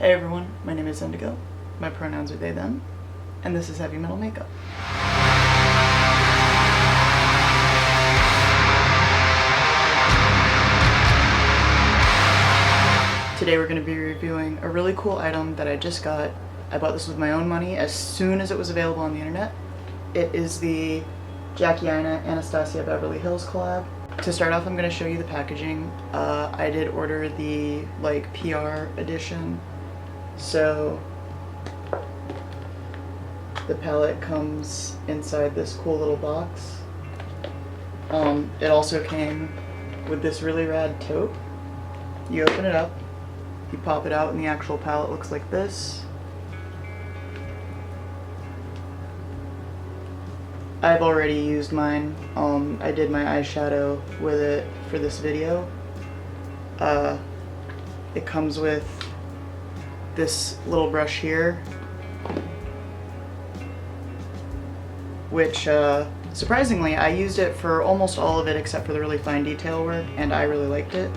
Hey everyone, my name is Indigo, my pronouns are they, them, and this is Heavy Metal Makeup. Today we're going to be reviewing a really cool item that I just got. I bought this with my own money as soon as it was available on the internet. It is the Jackie Aina Anastasia Beverly Hills collab. To start off, I'm going to show you the packaging. I did order the PR edition. So the palette comes inside this cool little box. It also came with this really rad tote. You open it up, you pop it out, and the actual palette looks like this. I've already used mine. I did my eyeshadow with it for this video. It comes with this little brush here, which surprisingly I used it for almost all of it except for the really fine detail work, and I really liked it.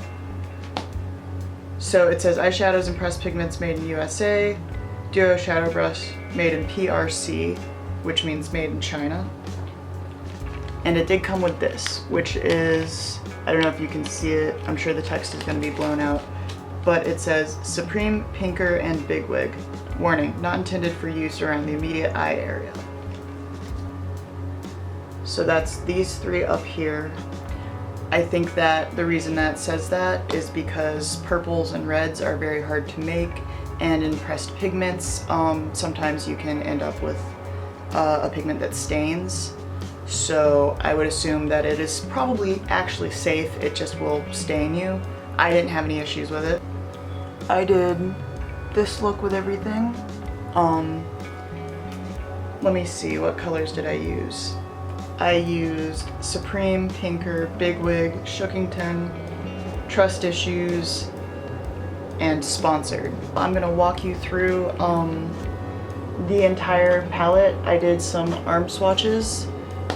So it says eyeshadows and pressed pigments made in USA, duo shadow brush made in PRC, which means made in China. And it did come with this, which is, I don't know if you can see it, I'm sure the text is going to be blown out, but it says Supreme Pinker and Bigwig. Warning, not intended for use around the immediate eye area. So that's these three up here. I think that the reason that says that is because purples and reds are very hard to make, and in pressed pigments, sometimes you can end up with a pigment that stains. So I would assume that it is probably actually safe, it just will stain you. I didn't have any issues with it. I did this look with everything. Let me see, what colors did I use? I used Supreme, Pinker, Bigwig, Shookington, Trust Issues, and Sponsored. I'm gonna walk you through the entire palette. I did some arm swatches.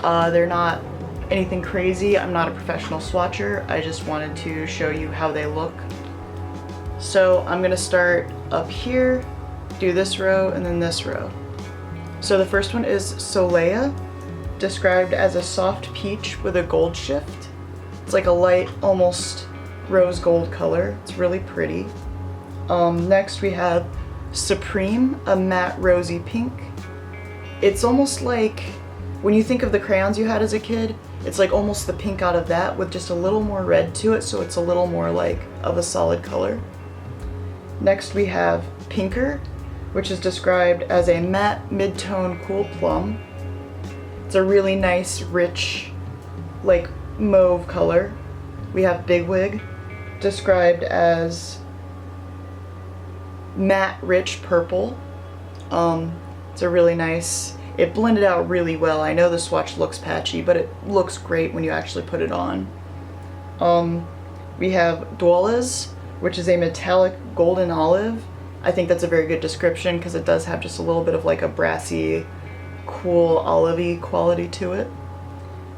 They're not anything crazy. I'm not a professional swatcher. I just wanted to show you how they look. So I'm gonna start up here, do this row, and then this row. So the first one is Soleil, described as a soft peach with a gold shift. It's like a light, almost rose gold color. It's really pretty. Next we have Supreme, a matte rosy pink. It's almost like, when you think of the crayons you had as a kid, it's like almost the pink out of that with just a little more red to it, so it's a little more like of a solid color. Next we have Pinker, which is described as a matte mid-tone cool plum. It's a really nice, rich, like mauve color. We have Bigwig, described as matte, rich purple. It's a really nice, it blended out really well. I know the swatch looks patchy, but it looks great when you actually put it on. We have Dwales, which is a metallic golden olive. I think that's a very good description because it does have just a little bit of like a brassy, cool olivey quality to it.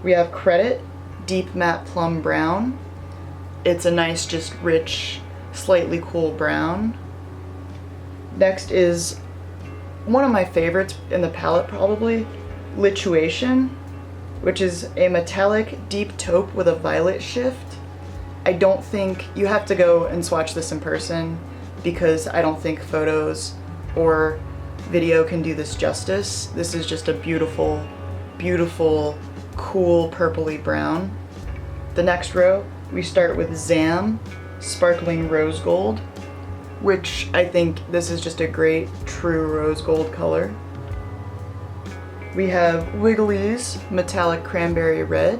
We have Credit, deep matte plum brown. It's a nice, just rich, slightly cool brown. Next is one of my favorites in the palette probably, Lituation, which is a metallic deep taupe with a violet shift. I don't think, you have to go and swatch this in person because I don't think photos or video can do this justice. This is just a beautiful, beautiful, cool purpley brown. The next row, we start with Zam, Sparkling Rose Gold, which I think this is just a great true rose gold color. We have Wiggly's Metallic Cranberry Red,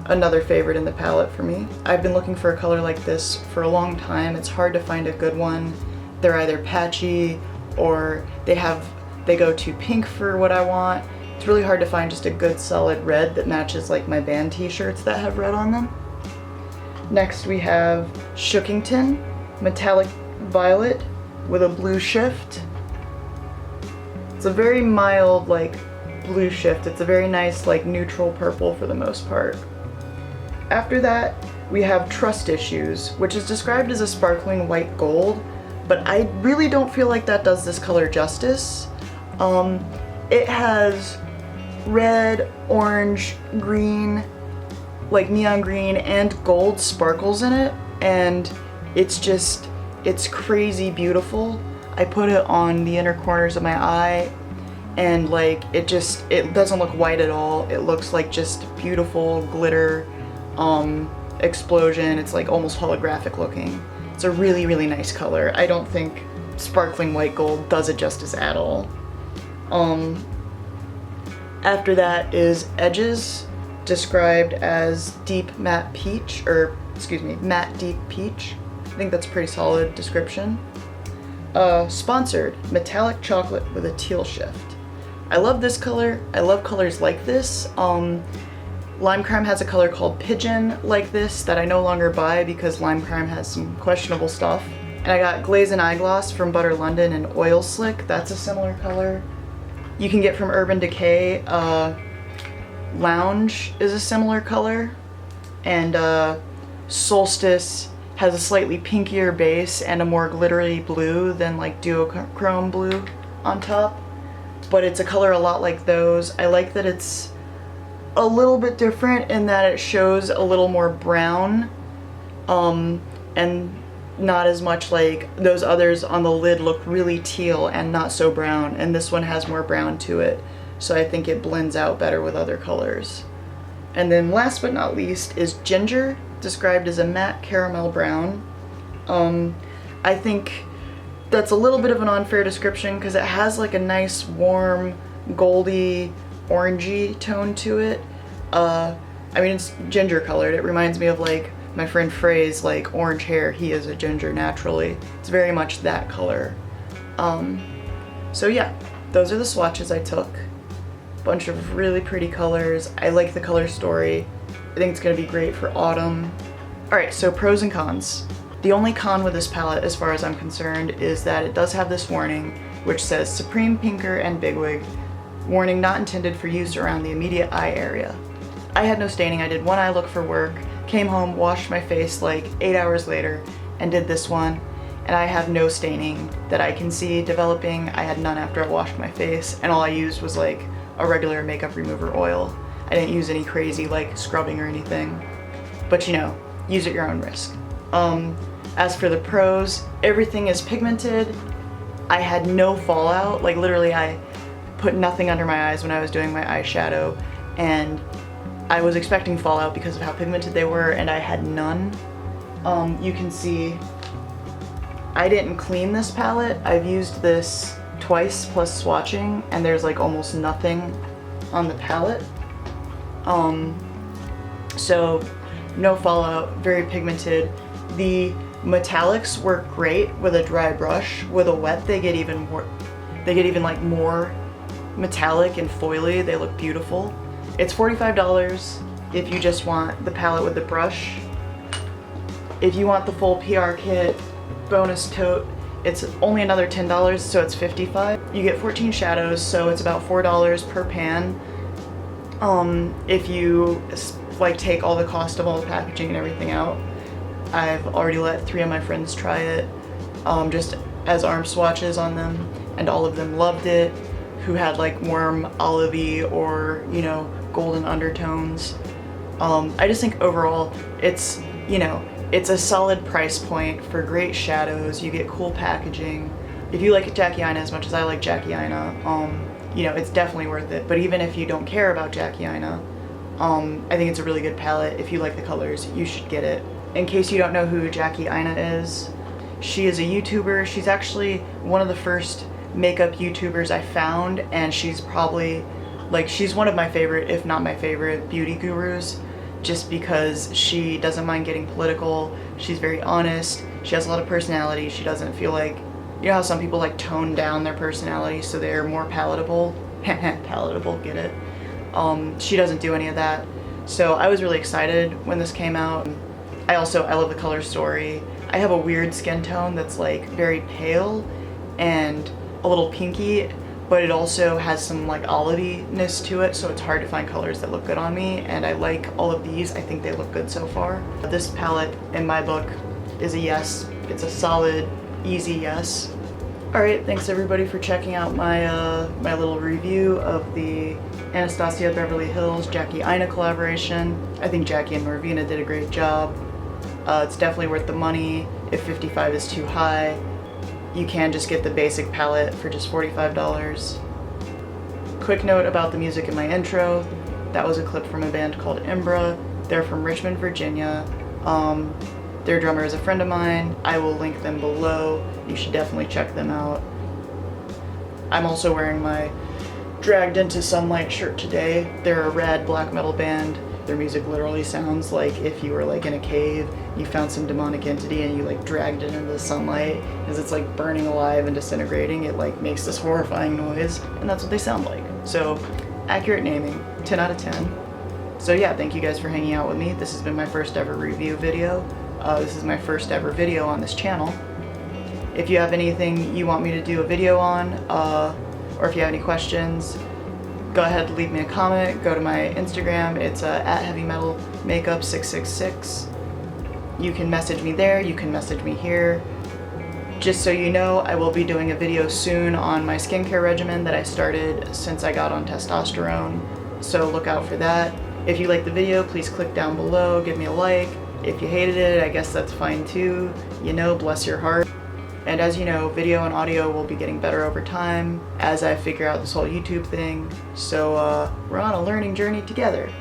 another favorite in the palette for me. I've been looking for a color like this for a long time. It's hard to find a good one. They're either patchy or they go too pink for what I want. It's really hard to find just a good solid red that matches like my band t-shirts that have red on them. Next we have Shookington, Metallic Violet with a blue shift. It's a very mild like blue shift. It's a very nice like neutral purple for the most part. After that we have Trust Issues, which is described as a sparkling white gold, but I really don't feel like that does this color justice. It has red, orange, green, like neon green, and gold sparkles in it, and it's crazy beautiful. I put it on the inner corners of my eye, and like it doesn't look white at all. It looks like just beautiful glitter explosion. It's like almost holographic looking. It's a really, really nice color. I don't think sparkling white gold does it justice at all. After that is Edges, described as deep matte peach, or excuse me, matte deep peach. I think that's a pretty solid description. Sponsored, metallic chocolate with a teal shift. I love this color. I love colors like this. Lime Crime has a color called Pigeon like this that I no longer buy because Lime Crime has some questionable stuff. And I got Glaze and Eye Gloss from Butter London and Oil Slick. That's a similar color. You can get from Urban Decay, Lounge is a similar color. And Solstice has a slightly pinkier base and a more glittery blue than like duochrome blue on top. But it's a color a lot like those. I like that it's a little bit different in that it shows a little more brown, and not as much like those others on the lid look really teal and not so brown, and this one has more brown to it, so I think it blends out better with other colors. And then last but not least is Ginger, described as a matte caramel brown. I think that's a little bit of an unfair description because it has like a nice warm goldy orangey tone to it. I mean, it's ginger colored. It reminds me of like my friend Frey's like orange hair. He is a ginger naturally. It's very much that color. So yeah, those are the swatches I took. Bunch of really pretty colors. I like the color story. I think it's gonna be great for autumn. All right, so pros and cons. The only con with this palette, as far as I'm concerned, is that it does have this warning, which says Supreme Pinker and Bigwig. Warning not intended for use around the immediate eye area. I had no staining. I did one eye look for work, came home, washed my face like 8 hours later, and did this one. And I have no staining that I can see developing. I had none after I washed my face, and all I used was like a regular makeup remover oil. I didn't use any crazy like scrubbing or anything. But you know, use at your own risk. As for the pros, everything is pigmented. I had no fallout. Like literally I put nothing under my eyes when I was doing my eyeshadow, and I was expecting fallout because of how pigmented they were, and I had none. You can see I didn't clean this palette. I've used this twice plus swatching, and there's like almost nothing on the palette. So no fallout, very pigmented. The metallics work great with a dry brush. With a wet, they get even like more metallic and foily. They look beautiful. It's $45 if you just want the palette with the brush. If you want the full PR kit, bonus tote, it's only another $10, so it's $55. You get 14 shadows, so it's about $4 per pan. If you like take all the cost of all the packaging and everything out. I've already let 3 of my friends try it, just as arm swatches on them, and all of them loved it, who had like warm olivey or, you know, golden undertones. I just think overall it's, you know, it's a solid price point for great shadows. You get cool packaging. If you like Jackie Aina as much as I like Jackie Aina, you know, it's definitely worth it. But even if you don't care about Jackie Aina, I think it's a really good palette. If you like the colors, you should get it. In case you don't know who Jackie Aina is, she is a YouTuber. She's actually one of the first makeup YouTubers I found, and she's probably, like, she's one of my favorite, if not my favorite, beauty gurus, just because she doesn't mind getting political. She's very honest. She has a lot of personality. She doesn't feel like, you know how some people like tone down their personality so they're more palatable? Palatable, get it? She doesn't do any of that. So I was really excited when this came out. I love the color story. I have a weird skin tone that's like very pale and a little pinky, but it also has some like olivey-ness to it, so it's hard to find colors that look good on me, and I like all of these. I think they look good so far. This palette, in my book, is a yes. It's a solid easy yes. Alright, thanks everybody for checking out my my little review of the Anastasia Beverly Hills Jackie Aina collaboration. I think Jackie and Norvina did a great job. It's definitely worth the money. If 55 is too high, you can just get the basic palette for just $45. Quick note about the music in my intro. That was a clip from a band called Embra. They're from Richmond, Virginia. Their drummer is a friend of mine. I will link them below. You should definitely check them out. I'm also wearing my Dragged Into Sunlight shirt today. They're a rad black metal band. Their music literally sounds like if you were like in a cave, you found some demonic entity and you like dragged it into the sunlight. As it's like burning alive and disintegrating, it like makes this horrifying noise, and that's what they sound like. So, accurate naming, 10 out of 10. So yeah, thank you guys for hanging out with me. This has been my first ever review video. This is my first ever video on this channel. If you have anything you want me to do a video on, or if you have any questions, go ahead and leave me a comment. Go to my Instagram, it's @heavymetalmakeup666. You can message me there, you can message me here. Just so you know, I will be doing a video soon on my skincare regimen that I started since I got on testosterone, so look out for that. If you liked the video, please click down below, give me a like. If you hated it, I guess that's fine too. You know, bless your heart. And as you know, video and audio will be getting better over time as I figure out this whole YouTube thing. So we're on a learning journey together.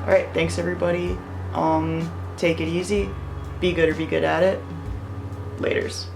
Alright, thanks everybody. Take it easy. Be good or be good at it. Laters.